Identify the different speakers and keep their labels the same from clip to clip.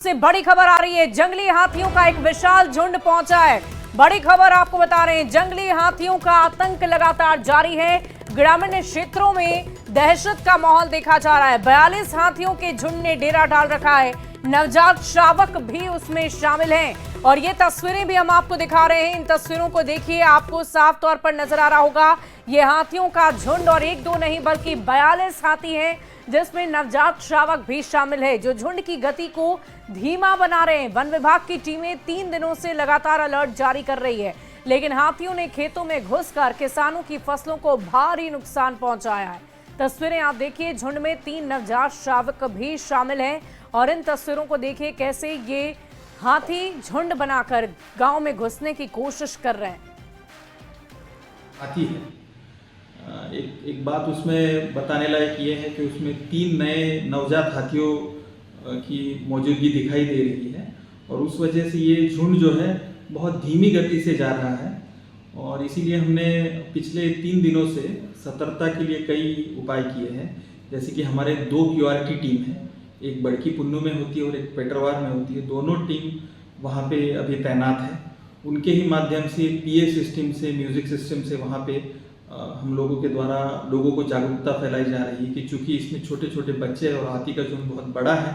Speaker 1: से बड़ी खबर आ रही है। जंगली हाथियों का एक विशाल झुंड पहुंचा है। बड़ी खबर आपको बता रहे हैं, जंगली हाथियों का आतंक लगातार जारी है। ग्रामीण क्षेत्रों में दहशत का माहौल देखा जा रहा है। 42 हाथियों के झुंड ने डेरा डाल रखा है। नवजात शावक भी उसमें शामिल हैं और ये तस्वीरें भी हम आपको दिखा रहे हैं। इन तस्वीरों को देखिए, आपको साफ तौर पर नजर आ रहा होगा ये हाथियों का झुंड, और एक दो नहीं बल्कि 42 हाथी हैं, जिसमें नवजात शावक भी शामिल है, जो झुंड की गति को धीमा बना रहे हैं। वन विभाग की टीमें 3 दिनों से लगातार अलर्ट जारी कर रही है, लेकिन हाथियों ने खेतों में घुसकर किसानों की फसलों को भारी नुकसान पहुंचाया है। तस्वीरें आप देखिए, झुंड में 3 नवजात शावक भी शामिल हैं और इन तस्वीरों को देखिए कैसे ये हाथी झुंड बनाकर गांव में घुसने की कोशिश कर रहे हैं।
Speaker 2: हाथी है। एक बात उसमें बताने लायक ये है कि उसमें 3 नए नवजात हाथियों की मौजूदगी दिखाई दे रही है और उस वजह से ये झुंड जो है बहुत धीमी गति से जा रहा है। और इसीलिए हमने पिछले 3 दिनों से सतर्कता के लिए कई उपाय किए हैं। जैसे कि हमारे 2 क्यूआरटी टीम है, एक बड़की पुन्नू में होती है और एक पेटरवार में होती है। दोनों टीम वहाँ पे अभी तैनात है। उनके ही माध्यम से पीए सिस्टम से, म्यूजिक सिस्टम से वहाँ पे हम लोगों के द्वारा लोगों को जागरूकता फैलाई जा रही है कि चूंकि इसमें छोटे छोटे बच्चे और हाथी का झुंड बहुत बड़ा है,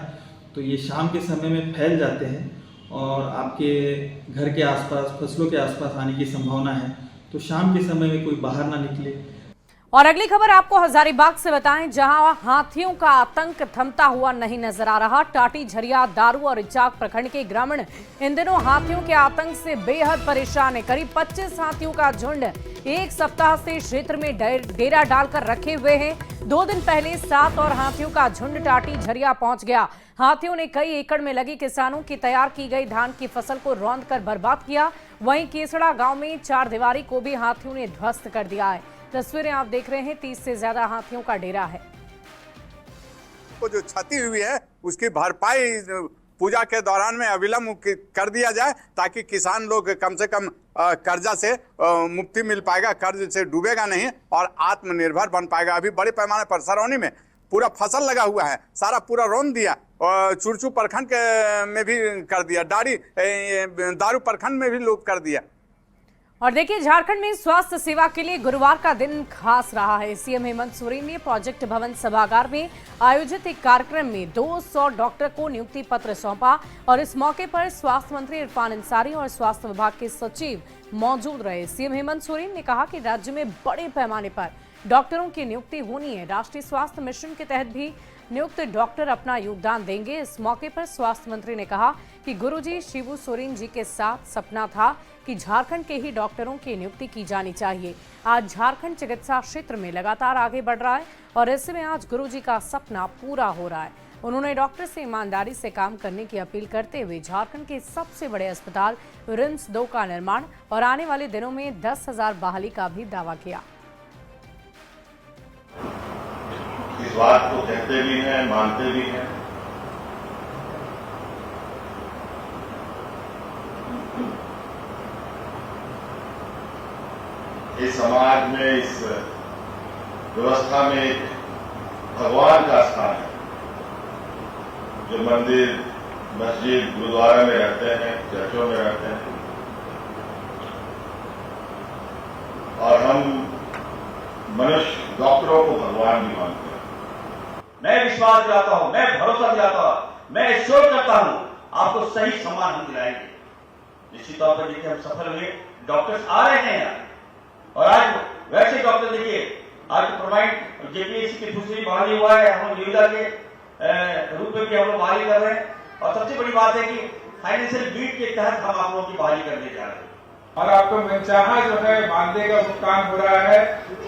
Speaker 2: तो ये शाम के समय में फैल जाते हैं और आपके घर के आसपास, फसलों के आसपास आने की संभावना है। तो शाम के समय में कोई बाहर ना निकले।
Speaker 1: और अगली खबर आपको हजारीबाग से बताएं, जहां हाथियों का आतंक थमता हुआ नहीं नजर आ रहा। टाटी, झरिया, दारू और इचाक प्रखंड के ग्रामीण इन दिनों हाथियों के आतंक से बेहद परेशान है। करीब 25 हाथियों का झुंड एक सप्ताह से क्षेत्र में डेरा डालकर रखे हुए हैं। 2 दिन पहले 7 और हाथियों का झुंड टाटी, झरिया पहुंच गया। हाथियों ने कई एकड़ में लगी किसानों की तैयार की गई धान की फसल को रौंद कर बर्बाद किया। वहीं केसड़ा गांव में 4 दीवारी को भी हाथियों ने ध्वस्त कर दिया है। तस्वीरें आप देख रहे हैं, 30 से ज्यादा हाथियों का डेरा है।
Speaker 3: को जो क्षति हुई है उसकी भरपाई पूजा के दौरान में अविलंब कर दिया जाए, ताकि किसान लोग कम से कम कर्जा से मुक्ति मिल पाएगा, कर्ज से डूबेगा नहीं और आत्मनिर्भर बन पाएगा। अभी बड़े पैमाने पर सरौनी में पूरा फसल लगा हुआ है, सारा पूरा रौंद दिया और चुरचू प्रखंड में भी कर दिया, दारू प्रखंड में भी लोग कर दिया।
Speaker 1: और देखिए, झारखंड में स्वास्थ्य सेवा के लिए गुरुवार का दिन खास रहा है। सीएम हेमंत सोरेन ने प्रोजेक्ट भवन सभागार में आयोजित एक कार्यक्रम में 200 डॉक्टर को नियुक्ति पत्र सौंपा और इस मौके पर स्वास्थ्य मंत्री इरफान अंसारी और स्वास्थ्य विभाग के सचिव मौजूद रहे। सीएम हेमंत सोरेन ने कहा कि राज्य में बड़े पैमाने पर डॉक्टरों की नियुक्ति होनी है। राष्ट्रीय स्वास्थ्य मिशन के तहत भी नियुक्त डॉक्टर अपना योगदान देंगे। इस मौके पर स्वास्थ्य मंत्री ने कहा कि गुरुजी शिबू सोरेन जी के साथ सपना था कि झारखंड के ही डॉक्टरों की नियुक्ति की जानी चाहिए। आज झारखंड चिकित्सा क्षेत्र में लगातार आगे बढ़ रहा है और ऐसे में आज गुरुजी का सपना पूरा हो रहा है। उन्होंने डॉक्टर से ईमानदारी से काम करने की अपील करते हुए झारखंड के सबसे बड़े अस्पताल रिम्स 2 का निर्माण और आने वाले दिनों में 10,000 बहाली का भी दावा किया।
Speaker 4: इस बात को कहते भी हैं, मानते भी हैं। इस समाज में, इस व्यवस्था में एक भगवान का स्थान है, जो मंदिर, मस्जिद, गुरुद्वारा में रहते हैं, चर्चों में रहते हैं। और हम मनुष्य डॉक्टरों को भगवान भी मानते हैं।
Speaker 5: मैं विश्वास दिलाता हूं, मैं भरोसा दिलाता हूं, मैं एश्योर करता हूं, आपको सही सम्मान हम दिलाएंगे। निश्चित तौर पर देखिए, हम सफल हुए, डॉक्टर्स आ रहे हैं यहाँ। और आज वैसे डॉक्टर देखिए, आज प्रोवाइड जेपीएससी की दूसरी बहाली हुआ है, हम निविदा के रूप में भी हम लोग बहाली कर रहे हैं। और सबसे बड़ी बात है कि फाइनेंशियल बीट के तहत हम आप लोगों की बहाली करने जा रहे हैं
Speaker 6: और आपको मनचाहा जो है मानदेय का भुगतान हो रहा है।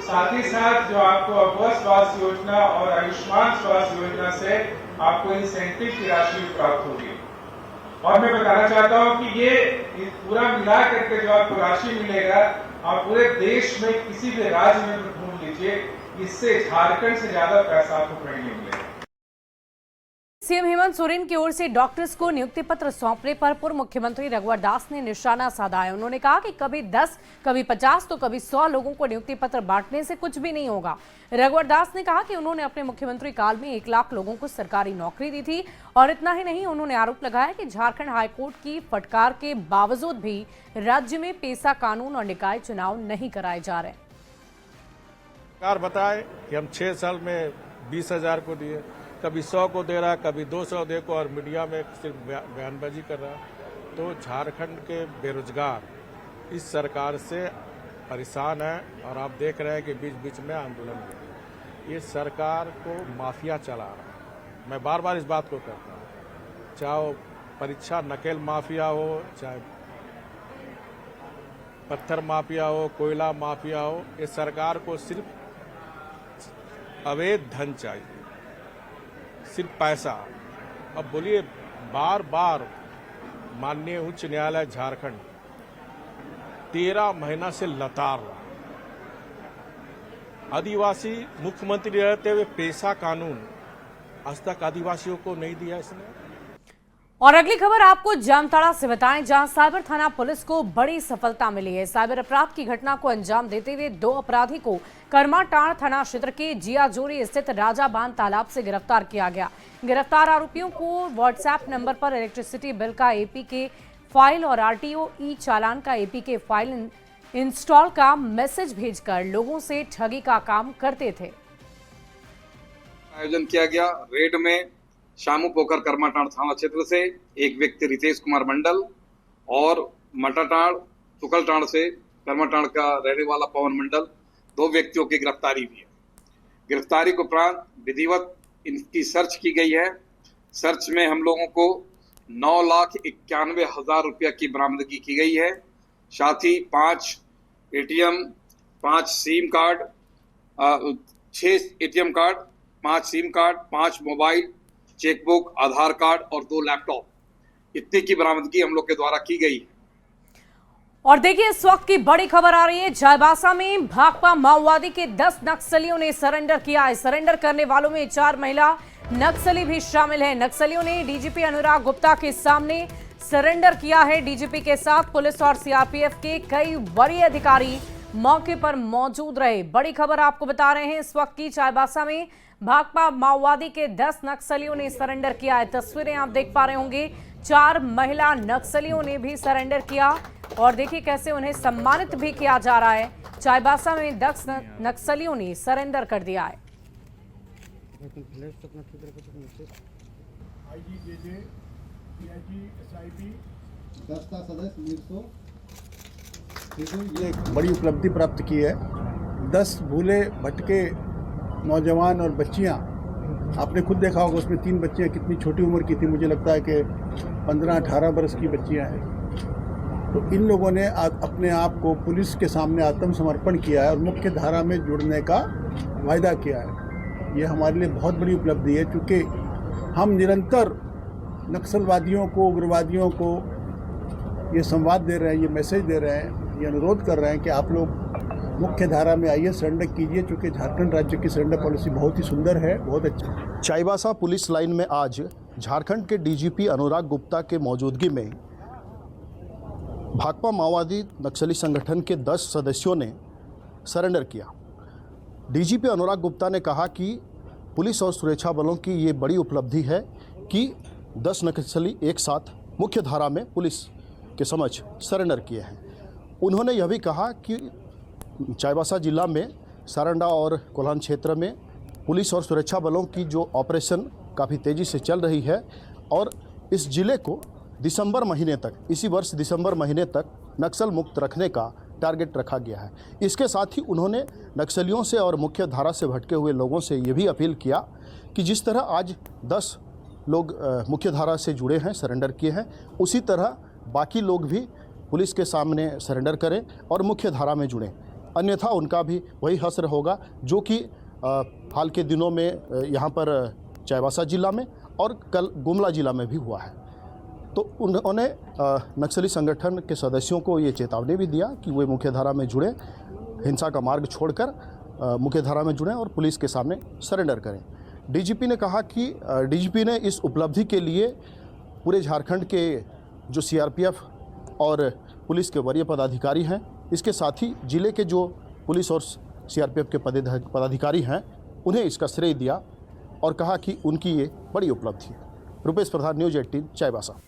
Speaker 6: साथ ही साथ जो आपको अभय स्वास्थ्य योजना और आयुष्मान स्वास्थ्य योजना से आपको इंसेंटिव की राशि प्राप्त होगी। और मैं बताना चाहता हूं कि ये पूरा मिला करके जो आपको राशि मिलेगा, आप पूरे देश में किसी भी राज्य में ढूंढ लीजिए, इससे झारखंड से ज्यादा पैसा आपको कहीं नहीं मिलेगा।
Speaker 1: सीएम हेमंत सोरेन की ओर से डॉक्टर्स को नियुक्ति पत्र सौंपने पर पूर्व मुख्यमंत्री रघुवर दास ने निशाना साधा है। उन्होंने कहा कि कभी 10, कभी 50 तो कभी 100 लोगों को नियुक्ति पत्र बांटने से कुछ भी नहीं होगा। रघुवर दास ने कहा कि उन्होंने अपने मुख्यमंत्री काल में 1 लाख लोगों को सरकारी नौकरी दी थी और इतना ही नहीं, उन्होंने आरोप लगाया कि झारखंड हाईकोर्ट की फटकार के बावजूद भी राज्य में पेशा कानून और निकाय चुनाव नहीं कराए जा रहे।
Speaker 7: सरकार बताए कि हम 6 साल में 20,000 को दिए, कभी 100 को दे रहा, कभी 200 दे को, और मीडिया में सिर्फ बयानबाजी कर रहा। तो झारखंड के बेरोजगार इस सरकार से परेशान हैं और आप देख रहे हैं कि बीच बीच में आंदोलन भी। ये सरकार को माफिया चला रहा है। मैं बार बार इस बात को कहता हूँ, चाहे वो परीक्षा नकेल माफिया हो, चाहे पत्थर माफिया हो, कोयला माफिया हो, इस सरकार को सिर्फ अवैध धन चाहिए, सिर्फ पैसा। अब बोलिए, बार बार माननीय उच्च न्यायालय झारखंड 13 महीना से लताड़ रहा। आदिवासी मुख्यमंत्री रहते हुए पेशा कानून आज तक आदिवासियों को नहीं दिया इसने।
Speaker 1: और अगली खबर आपको जामताड़ा से बताएं, जहां साइबर थाना पुलिस को बड़ी सफलता मिली है। साइबर अपराध की घटना को अंजाम देते हुए 2 अपराधी को करमाटांड़ थाना क्षेत्र के जियाजोरी स्थित राजा बांध तालाब से गिरफ्तार किया गया। गिरफ्तार आरोपियों को व्हाट्सएप नंबर पर इलेक्ट्रिसिटी बिल का एपीके फाइल और आरटीओ ई चालान का एपीके फाइल इंस्टॉल का मैसेज भेजकर लोगों से ठगी का काम करते थे।
Speaker 8: आयोजन किया गया। रेड में शामू पोखर करमाटांड़ थाना क्षेत्र से एक व्यक्ति रितेश कुमार मंडल और मटाटांड़ सुकलटांड़ से करमाटांड़ का रहने वाला पवन मंडल, 2 व्यक्तियों की गिरफ्तारी हुई है। गिरफ्तारी के उपरांत विधिवत इनकी सर्च की गई है। सर्च में हम लोगों को 9,91,000 रुपया की बरामदगी की गई है। साथ ही 5 ATM, 5 SIM card, 6 ATM card, 5 SIM card, 5 mobile, chequebook, Aadhaar card और 2 लैपटॉप, इतने की बरामदगी हम लोग के द्वारा की गई है।
Speaker 1: और देखिए, इस वक्त की बड़ी खबर आ रही है। चाईबासा में भाकपा माओवादी के 10 नक्सलियों ने सरेंडर किया है। सरेंडर करने वालों में 4 महिला नक्सली भी शामिल हैं। नक्सलियों ने डीजीपी अनुराग गुप्ता के सामने सरेंडर किया है। डीजीपी के साथ पुलिस और सीआरपीएफ के कई वरीय अधिकारी मौके पर मौजूद रहे। बड़ी खबर आपको बता रहे हैं, इस वक्त की चाईबासा में भाकपा माओवादी के 10 नक्सलियों ने सरेंडर किया है। तस्वीरें आप देख पा रहे होंगे, 4 महिला नक्सलियों ने भी सरेंडर किया और देखिए कैसे उन्हें सम्मानित भी किया जा रहा है। चाईबासा में 10 नक्सलियों ने सरेंडर कर दिया है।
Speaker 9: ये एक बड़ी उपलब्धि प्राप्त की है। 10 भूले भटके नौजवान और बच्चियां, आपने खुद देखा होगा, उसमें 3 बच्चियां कितनी छोटी उम्र की थी, मुझे लगता है कि 15-18 वर्ष की बच्चियां हैं। तो इन लोगों ने अपने आप को पुलिस के सामने आत्मसमर्पण किया है और मुख्य धारा में जुड़ने का वायदा किया है। ये हमारे लिए बहुत बड़ी उपलब्धि है, क्योंकि हम निरंतर नक्सलवादियों को, उग्रवादियों को ये संवाद दे रहे हैं, ये मैसेज दे रहे हैं, ये अनुरोध कर रहे हैं कि आप लोग मुख्य धारा में आइए, सरेंडर कीजिए, क्योंकि झारखंड राज्य की सरेंडर पॉलिसी बहुत ही सुंदर है, बहुत अच्छी।
Speaker 10: चाईबासा पुलिस लाइन में आज झारखंड के डीजीपी अनुराग गुप्ता के मौजूदगी में भाकपा माओवादी नक्सली संगठन के 10 सदस्यों ने सरेंडर किया। डीजीपी अनुराग गुप्ता ने कहा कि पुलिस और सुरक्षा बलों की ये बड़ी उपलब्धि है कि 10 नक्सली एक साथ मुख्य धारा में पुलिस के समक्ष सरेंडर किए हैं। उन्होंने यह भी कहा कि चाईबासा जिला में सारंडा और कोल्हान क्षेत्र में पुलिस और सुरक्षा बलों की जो ऑपरेशन काफ़ी तेज़ी से चल रही है और इस जिले को दिसंबर महीने तक, इसी वर्ष दिसंबर महीने तक नक्सल मुक्त रखने का टारगेट रखा गया है। इसके साथ ही उन्होंने नक्सलियों से और मुख्य धारा से भटके हुए लोगों से ये भी अपील किया कि जिस तरह आज 10 लोग मुख्य धारा से जुड़े हैं, सरेंडर किए हैं, उसी तरह बाकी लोग भी पुलिस के सामने सरेंडर करें और मुख्य धारा में जुड़ें, अन्यथा उनका भी वही हश्र होगा जो कि हाल के दिनों में यहाँ पर चाईबासा जिला में और कल गुमला जिला में भी हुआ है। तो उन्होंने नक्सली संगठन के सदस्यों को ये चेतावनी भी दिया कि वे मुख्य धारा में जुड़ें, हिंसा का मार्ग छोड़कर मुख्य धारा में जुड़ें और पुलिस के सामने सरेंडर करें। डीजीपी ने कहा कि डीजीपी ने इस उपलब्धि के लिए पूरे झारखंड के जो सीआरपीएफ और पुलिस के वरीय पदाधिकारी हैं, इसके साथ ही जिले के जो पुलिस और सीआरपीएफ के पदाधिकारी हैं, उन्हें इसका श्रेय दिया और कहा कि उनकी ये बड़ी उपलब्धि है। रुपेश प्रधान, न्यूज़ 18, चाईबासा।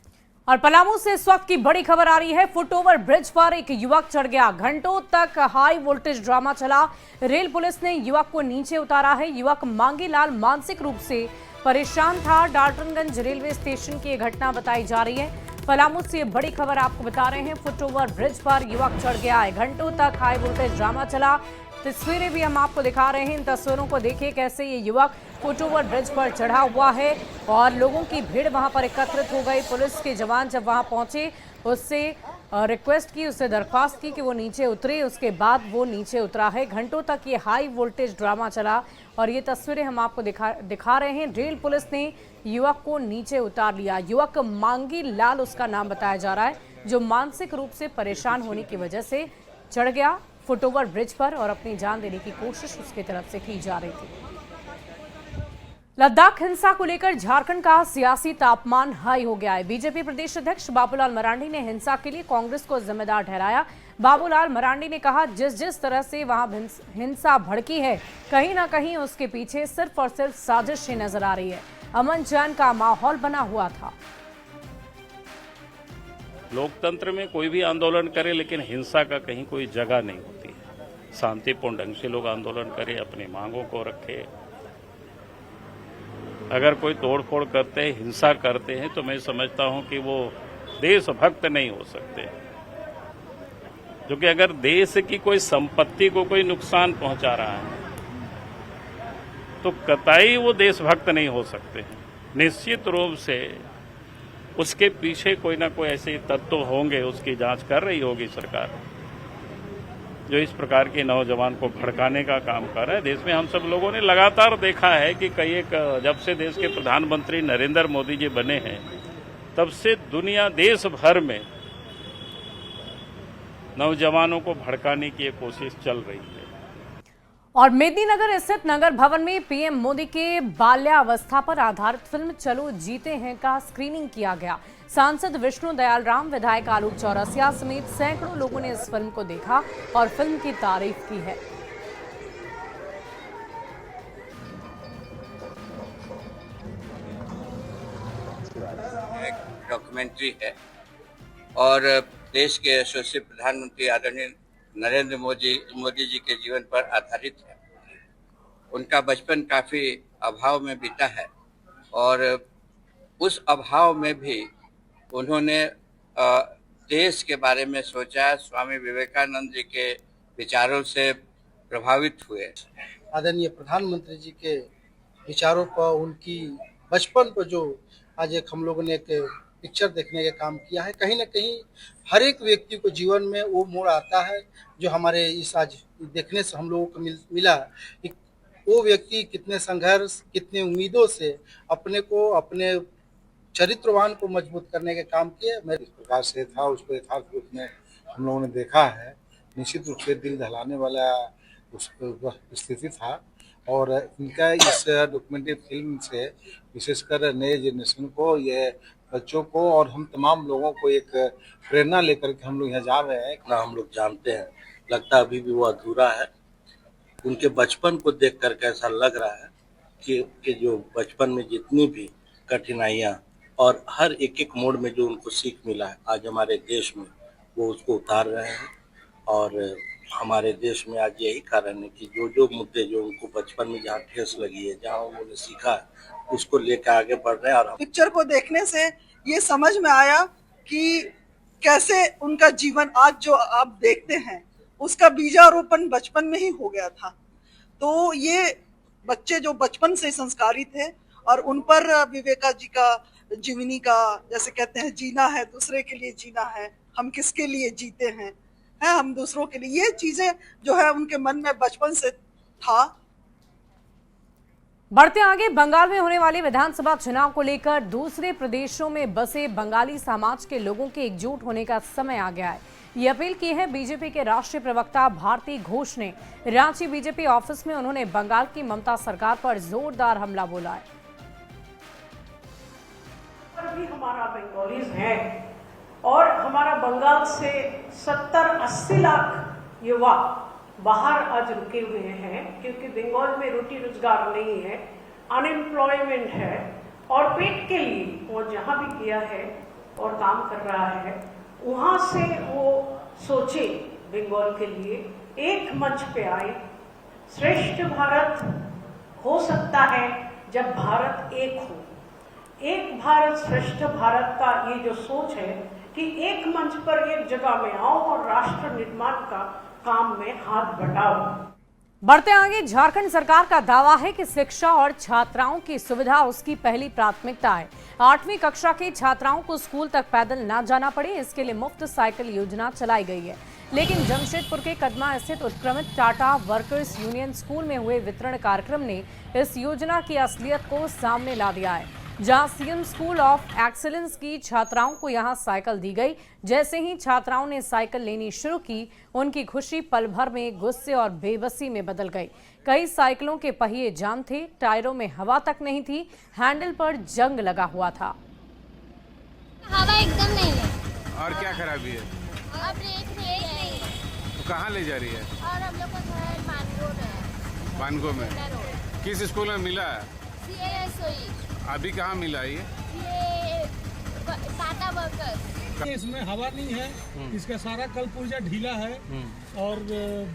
Speaker 1: और पलामू से इस वक्त की बड़ी खबर आ रही है। फुटओवर ब्रिज पर एक युवक चढ़ गया। घंटों तक हाई वोल्टेज ड्रामा चला। रेल पुलिस ने युवक को नीचे उतारा है। युवक मांगीलाल मानसिक रूप से परेशान था। डाल्टनगंज रेलवे स्टेशन की यह घटना बताई जा रही है। पलामू से बड़ी खबर आपको बता रहे हैं। फुटओवर ब्रिज पर युवक चढ़ गया है। घंटों तक हाई वोल्टेज ड्रामा चला। तस्वीरें भी हम आपको दिखा रहे हैं। इन तस्वीरों को देखिए कैसे ये युवक फुटओवर ब्रिज पर चढ़ा हुआ है और लोगों की भीड़ वहां पर एकत्रित हो गई। पुलिस के जवान जब वहां पहुंचे, उससे रिक्वेस्ट की, उससे दरख्वास्त की कि वो नीचे उतरे। उसके बाद वो नीचे उतरा है। घंटों तक ये हाई वोल्टेज ड्रामा चला और ये तस्वीरें हम आपको दिखा रहे हैं। रेल पुलिस ने युवक को नीचे उतार लिया। युवक मांगी लाल उसका नाम बताया जा रहा है, जो मानसिक रूप से परेशान होने की वजह से चढ़ गया फुटओवर ब्रिज पर और अपनी जान देने की कोशिश उसकी तरफ से की जा रही थी। लद्दाख हिंसा को लेकर झारखंड का सियासी तापमान हाई हो गया है। बीजेपी प्रदेश अध्यक्ष बाबूलाल मरांडी ने हिंसा के लिए कांग्रेस को जिम्मेदार ठहराया। बाबूलाल मरांडी ने कहा, जिस तरह से वहां हिंसा भड़की है, कहीं ना कहीं उसके पीछे सिर्फ और सिर्फ साजिश ही नजर आ रही है। अमन चैन का माहौल बना हुआ था।
Speaker 11: लोकतंत्र में कोई भी आंदोलन करे, लेकिन हिंसा का कहीं कोई जगह नहीं होती है। शांतिपूर्ण ढंग से लोग आंदोलन करें, अपनी मांगों को रखें। अगर कोई तोड़फोड़ करते हैं, हिंसा करते हैं, तो मैं समझता हूं कि वो देशभक्त नहीं हो सकते। क्योंकि अगर देश की कोई संपत्ति को कोई नुकसान पहुंचा रहा है तो कतई वो देशभक्त नहीं हो सकते। निश्चित रूप से उसके पीछे कोई ना कोई ऐसे तत्व होंगे, उसकी जांच कर रही होगी सरकार, जो इस प्रकार के नौजवान को भड़काने का काम कर रहा है। देश में हम सब लोगों ने लगातार देखा है कि जब से देश के प्रधानमंत्री नरेंद्र मोदी जी बने हैं, तब से दुनिया देश भर में नौजवानों को भड़काने की कोशिश चल रही है।
Speaker 1: और मेदिनीनगर स्थित नगर भवन में पीएम मोदी के बाल्यावस्था पर आधारित फिल्म चलो जीते हैं का स्क्रीनिंग किया गया। सांसद विष्णु दयाल राम, विधायक आलोक चौरसिया समेत सैकड़ों लोगों ने इस फिल्म को देखा और फिल्म की तारीफ की है।
Speaker 12: एक डॉक्यूमेंट्री है और देश के यशस्वी प्रधानमंत्री आदरणीय नरेंद्र मोदी जी के जीवन पर आधारित है। उनका बचपन काफी अभाव में बीता है और उस अभाव में भी उन्होंने देश के बारे में सोचा। स्वामी विवेकानंद जी के विचारों से प्रभावित हुए।
Speaker 13: आदरणीय प्रधानमंत्री जी के विचारों पर, उनकी बचपन पर जो आज एक हम लोगों ने एक पिक्चर देखने का काम किया है, कहीं ना कहीं हर एक व्यक्ति को जीवन में वो मोड़ आता है जो हमारे इस आज देखने से हम लोगों को मिला। वो व्यक्ति कितने संघर्ष, कितने उम्मीदों से अपने को, अपने चरित्रवान को मजबूत करने का काम किया।
Speaker 14: इस प्रकार से था, उसको यथार्थ रूप में हम लोगों ने देखा है। निश्चित रूप से दिल दहलाने वाला उस स्थिति था और इनका इस डॉक्यूमेंट्री फिल्म से विशेषकर नए जनरेशन को, ये बच्चों को और हम तमाम लोगों को एक प्रेरणा लेकर के हम लोग यहाँ जा रहे हैं।
Speaker 12: ना हम लोग जानते हैं, लगता अभी भी वो अधूरा है। उनके बचपन को देख करके ऐसा लग रहा है कि जो बचपन में जितनी भी कठिनाइयाँ और हर एक एक मोड़ में जो उनको सीख मिला है, आज हमारे देश में वो उसको उतार रहे हैं। और हमारे देश में आज यही कारण है कि जो मुद्दे जो उनको बचपन में जहाँ ठेस लगी है, जहाँ उन्होंने सीखा है, उसको लेकर आगे बढ़ रहे हैं। और
Speaker 15: पिक्चर को देखने से ये समझ में आया कि कैसे उनका जीवन आज जो आप देखते हैं, उसका बीजारोपण बचपन में ही हो गया था। तो ये बच्चे जो बचपन से संस्कारित थे और उन पर विवेका जी का जीवनी का, जैसे कहते हैं, जीना है दूसरे के लिए, जीना है, हम किसके लिए जीते हैं, हम दूसरों के लिए, ये चीजें जो है उनके मन में बचपन से था।
Speaker 1: बढ़ते आगे, बंगाल में होने वाले विधानसभा चुनाव को लेकर दूसरे प्रदेशों में बसे बंगाली समाज के लोगों के एकजुट होने का समय आ गया है। ये अपील की है बीजेपी के राष्ट्रीय प्रवक्ता भारती घोष ने। रांची बीजेपी ऑफिस में उन्होंने बंगाल की ममता सरकार पर जोरदार हमला बोला है।
Speaker 16: भी हमारा बंगालीज है और हमारा बंगाल से 70-80 लाख युवा बाहर आज रुके हुए हैं, क्योंकि बंगाल में रोटी रोजगार नहीं है, अनएम्प्लॉयमेंट है और पेट के लिए वो जहाँ भी गया है और काम कर रहा है, वहाँ से वो सोचे बंगाल के लिए एक मंच पे आए। श्रेष्ठ भारत हो सकता है जब भारत एक हो। एक भारत श्रेष्ठ भारत का ये जो सोच है कि एक मंच पर एक जगह में आओ और राष्ट्र निर्माण का काम में हाथ बटाओ।
Speaker 1: बढ़ते आगे, झारखंड सरकार का दावा है कि शिक्षा और छात्राओं की सुविधा उसकी पहली प्राथमिकता है। 8वीं कक्षा की छात्राओं को स्कूल तक पैदल ना जाना पड़े, इसके लिए मुफ्त साइकिल योजना चलाई गई है। लेकिन जमशेदपुर के कदमा स्थित उत्क्रमित टाटा वर्कर्स यूनियन स्कूल में हुए वितरण कार्यक्रम ने इस योजना की असलियत को सामने ला दिया है। जहां सीएम स्कूल ऑफ एक्सीलेंस की छात्राओं को यहां साइकिल दी गई। जैसे ही छात्राओं ने साइकिल लेनी शुरू की, उनकी खुशी पल भर में गुस्से और बेबसी में बदल गई। कई साइकिलों के पहिए जाम थे, टायरों में हवा तक नहीं थी, हैंडल पर जंग लगा हुआ था।
Speaker 17: हवा एकदम नहीं है।
Speaker 18: और क्या खराबी है?
Speaker 17: अब ब्रेक नहीं है।
Speaker 18: तो कहाँ ले जा रही है?
Speaker 17: और हम लोग का घर मानगो में है।
Speaker 18: मानगो में? किस स्कूल में मिला है?
Speaker 17: CASOE।
Speaker 18: अभी कहाँ मिला ये
Speaker 17: टाटा वर्कर्स।
Speaker 19: इसमें हवा नहीं है, इसका सारा कल पुर्जा ढीला है और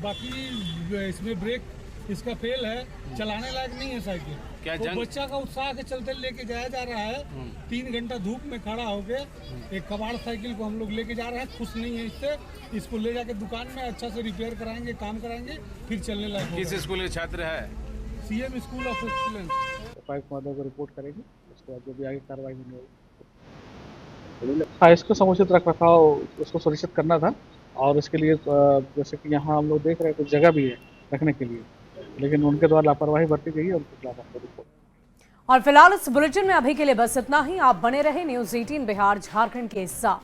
Speaker 19: बाकी इसमें ब्रेक इसका फेल है, चलाने लायक नहीं है साइकिल।
Speaker 18: क्या
Speaker 19: तो बच्चा का उत्साह के चलते लेके जाया जा रहा है। 3 घंटा धूप में खड़ा होके एक कबाड़ साइकिल को हम लोग लेके जा रहे हैं। खुश नहीं है इससे, इसको ले जाके दुकान में अच्छा से रिपेयर कराएंगे, काम कराएंगे, फिर चलने लायक।
Speaker 18: किस स्कूल के छात्र है?
Speaker 19: CM school of excellence.
Speaker 20: उपायुक्त महोदय को रिपोर्ट करेगी, उसके बाद जो भी आगे कार्रवाई होनी होगी। हाँ, इसको समुचित रख रखाव उसको सुनिश्चित करना था और इसके लिए जैसे कि यहाँ हम लोग देख रहे हैं कुछ जगह भी है रखने के लिए, लेकिन उनके द्वारा लापरवाही बरती गई है, उनके खिलाफ हमको रिपोर्ट।
Speaker 1: और फिलहाल इस बुलेटिन में अभी के लिए बस इतना ही। आप बने रहे न्यूज़ 18 बिहार झारखंड के साथ।